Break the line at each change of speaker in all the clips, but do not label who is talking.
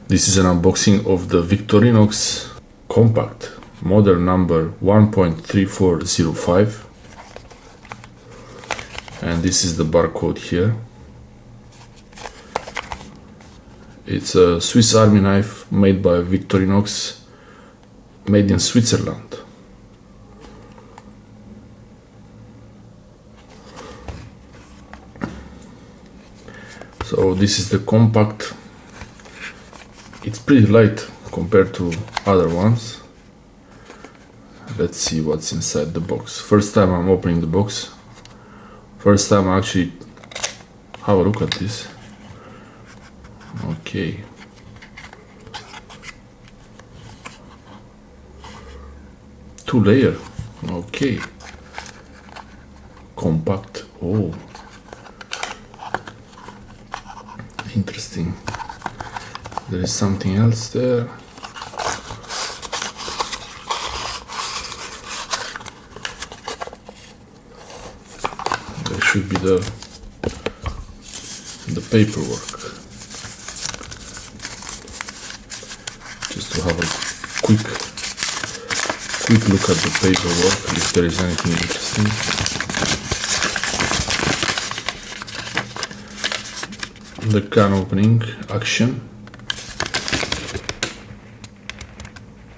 This is an unboxing of the Victorinox Compact, model number 1.3405, and this is the barcode here. It's a Swiss Army knife made by Victorinox, made in Switzerland. So this is the compact. It's pretty light compared to other ones. Let's see what's inside the box. First time I'm opening the box. First time I actually have a look at this. Okay. Two layer. Okay. Compact. Oh. Interesting. There is something else there. There should be the paperwork. Just to have a quick look at the paperwork if there is anything interesting. The can opening action.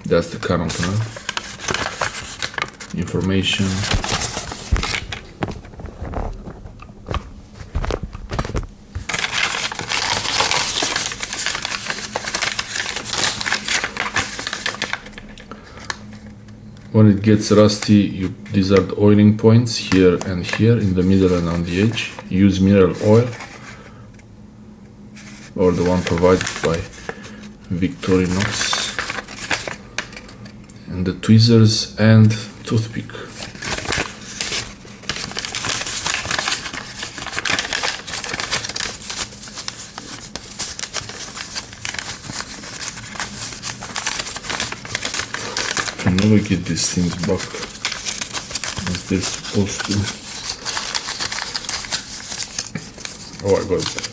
That's the can opener. Information. When it gets rusty, these are the oiling points here and here, in the middle and on the edge. Use mineral oil, or the one provided by Victorinox. And the tweezers and toothpick. I can never get these things back as they're supposed to. Oh, I got it.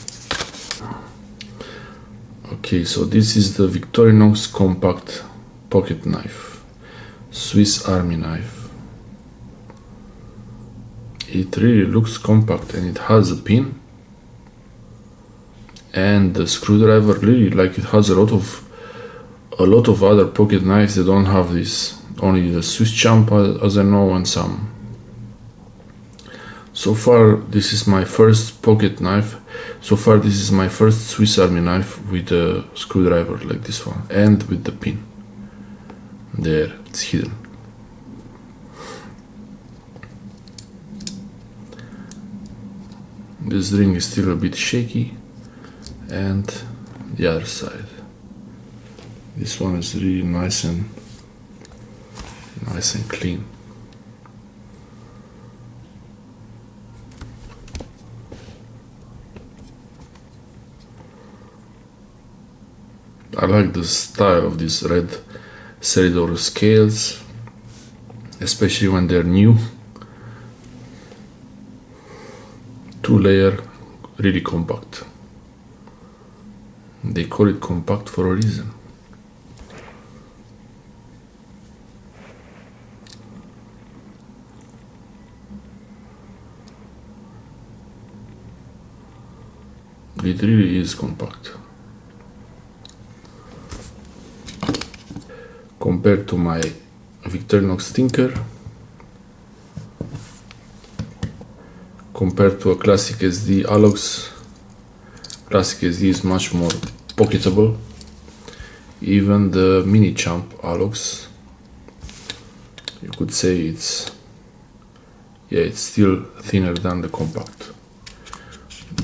Okay, so this is the Victorinox Compact Pocket Knife, Swiss Army knife. It really looks compact, and it has a pin and the screwdriver. Really, like, it has a lot of other pocket knives that don't have this. Only the Swiss Champ, as I know, and some. So far, this is my first pocket knife. So far, this is my first Swiss Army knife with a screwdriver like this one, and with the pin. There, it's hidden. This ring is still a bit shaky, and the other side. This one is really nice and clean. I like the style of these red Seridor scales, especially when they're new. Two layer, really compact. They call it compact for a reason. It really is compact. Compared to my Victorinox Tinker, compared to a Classic SD Alox, Classic SD is much more pocketable. Even the Mini Champ Alox, you could say it's still thinner than the compact,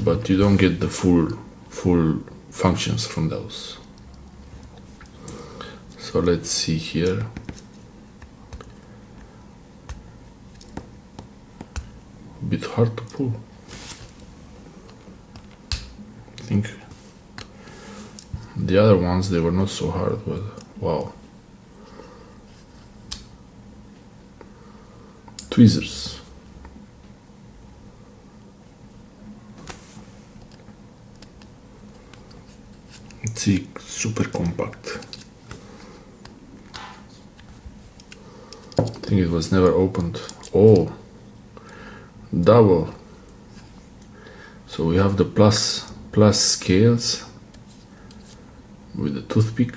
but you don't get the full functions from those. So let's see here. A bit hard to pull. I think the other ones, they were not so hard, but wow. Tweezers. Let's see, super compact. I think it was never opened. Oh, double. So we have the plus scales with the toothpick.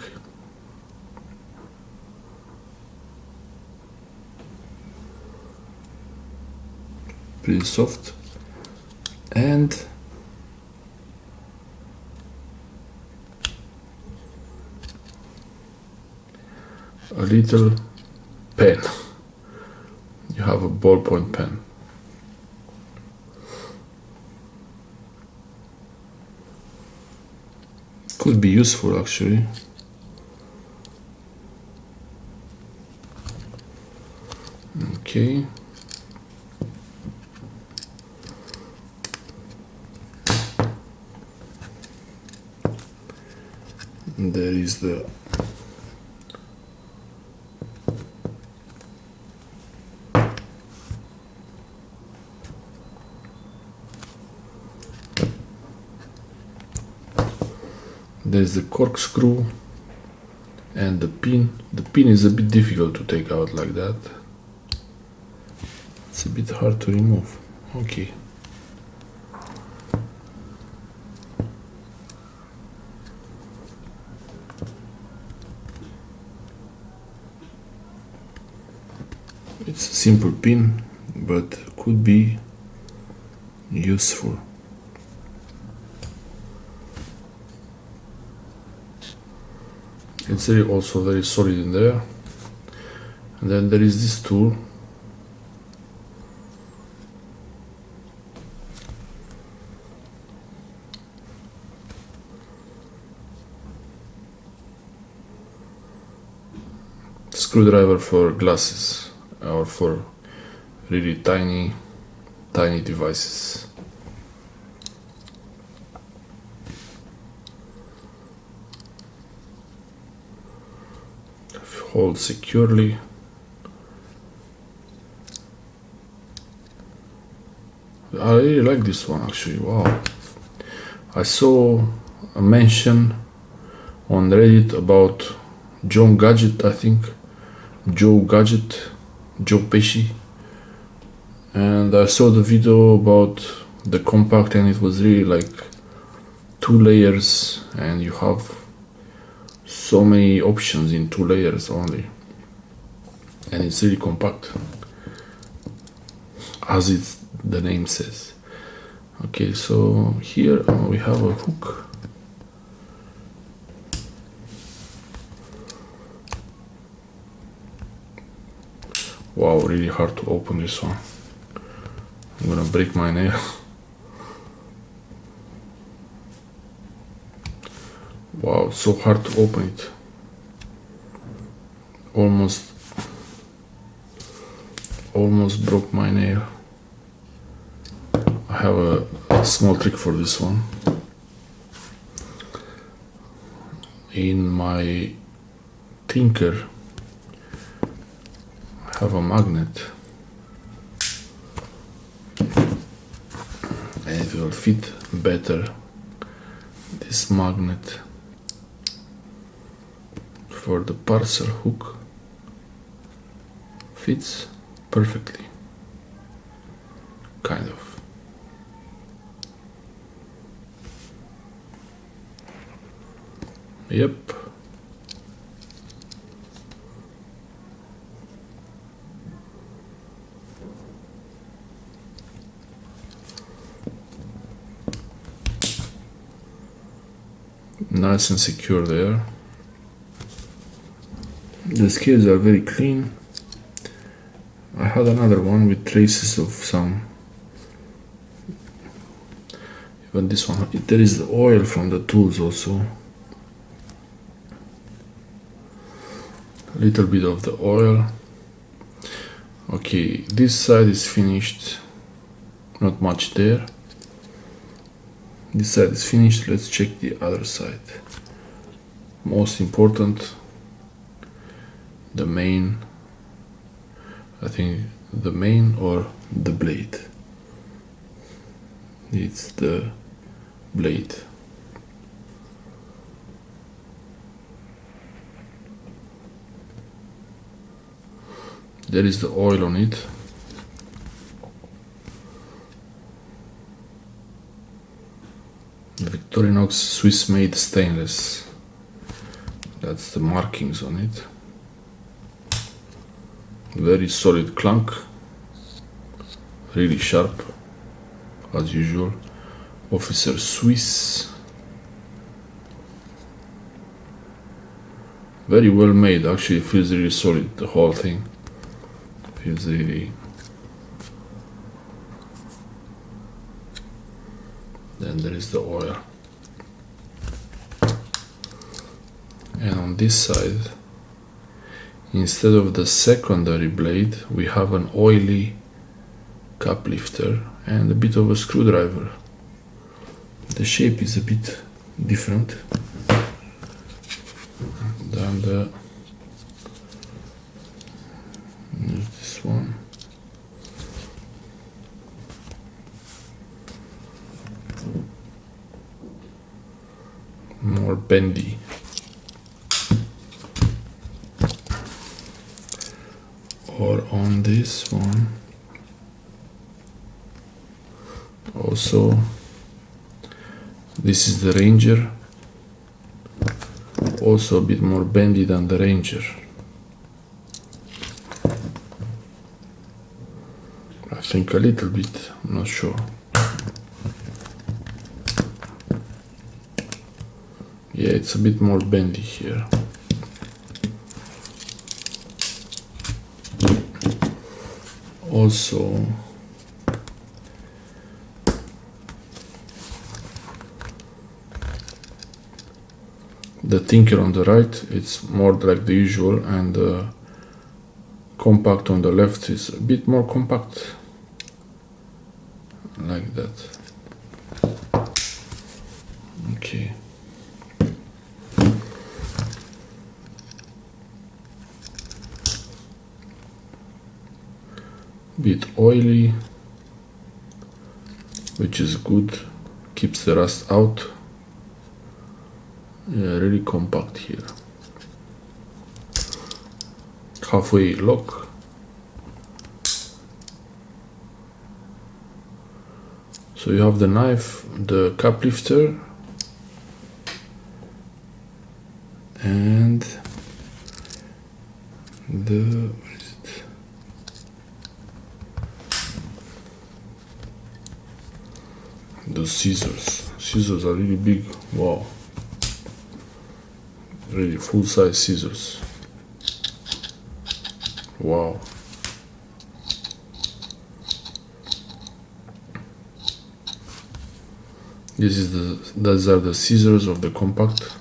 Pretty soft. And a little pen. You have a ballpoint pen. Could be useful actually. Okay. And there is the there's the corkscrew and the pin. The pin is a bit difficult to take out like that. It's a bit hard to remove. Okay. It's a simple pin, but could be useful. It's also very solid in there. And then there is this tool. Screwdriver for glasses or for really tiny devices. Hold securely. I really like this one actually. Wow. I saw a mention on Reddit about John Gadget, I think. Joe Gadget, Joe Pesci. And I saw the video about the compact and it was really like 2 layers and you have so many options in 2 layers only, and it's really compact, as the name says. Okay, so here we have a hook. Wow, really hard to open this one. I'm gonna break my nail. Wow, it's so hard to open it. Almost broke my nail. I have a small trick for this one. In my Tinker, I have a magnet. And it will fit better, this magnet, for the parcel hook. Fits perfectly, kind of. Yep. Nice and secure there. The scales are very clean. I had another one with traces of some, even this one, there is the oil from the tools also. A little bit of the oil. Okay, this side is finished, not much there. This side is finished, let's check the other side. Most important, the main, I think the main or the blade. It's the blade. There is the oil on it. Victorinox Swiss made stainless. That's the markings on it. Very solid clank. Really sharp, as usual. Officer Swiss. Very well made, actually. It feels really solid, the whole thing. Feels really... Then there is the oil. And on this side, instead of the secondary blade, we have an oily cap lifter and a bit of a screwdriver. The shape is a bit different than this one. More bendy. Or on this one also, this is the Ranger, also a bit more bendy than the Ranger. I think a little bit, I'm not sure. Yeah, it's a bit more bendy here. Also, the Tinker on the right, it's more like the usual, and the compact on the left is a bit more compact, like that. Okay. Bit oily, which is good, keeps the rust out. Yeah, really compact here. Halfway lock. So you have the knife, the cap lifter, and the scissors. Scissors are really big. Wow. Really full-size scissors. Wow. Those are the scissors of the compact.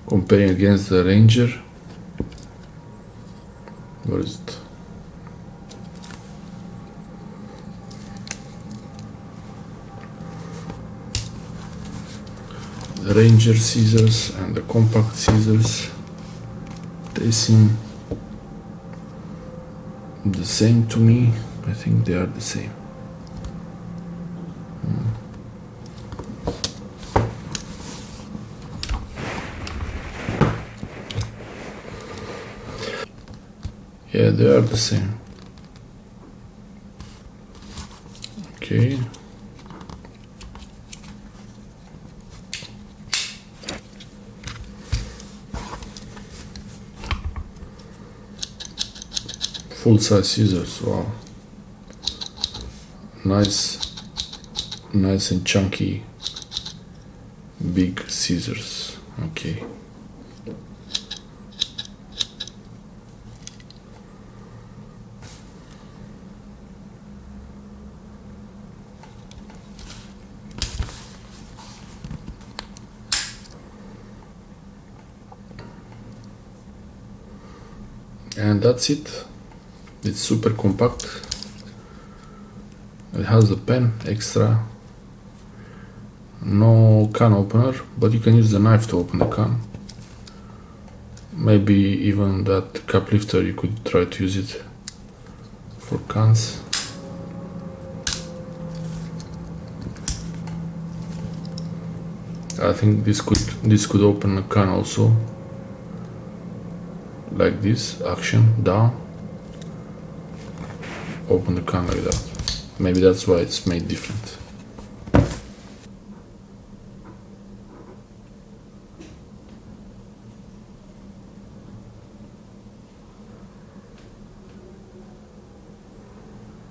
Comparing against the Ranger. Where is it? The Ranger scissors and the compact scissors, they seem the same to me. I think they are the same. Yeah, they are the same. Okay. Full-size scissors, wow. Nice and chunky, big scissors, okay. And that's it. It's super compact. It has a pen extra. No can opener, but you can use the knife to open the can. Maybe even that cap lifter, you could try to use it for cans. I think this could open a can also, like this, action down, open the can like that. Maybe that's why it's made different.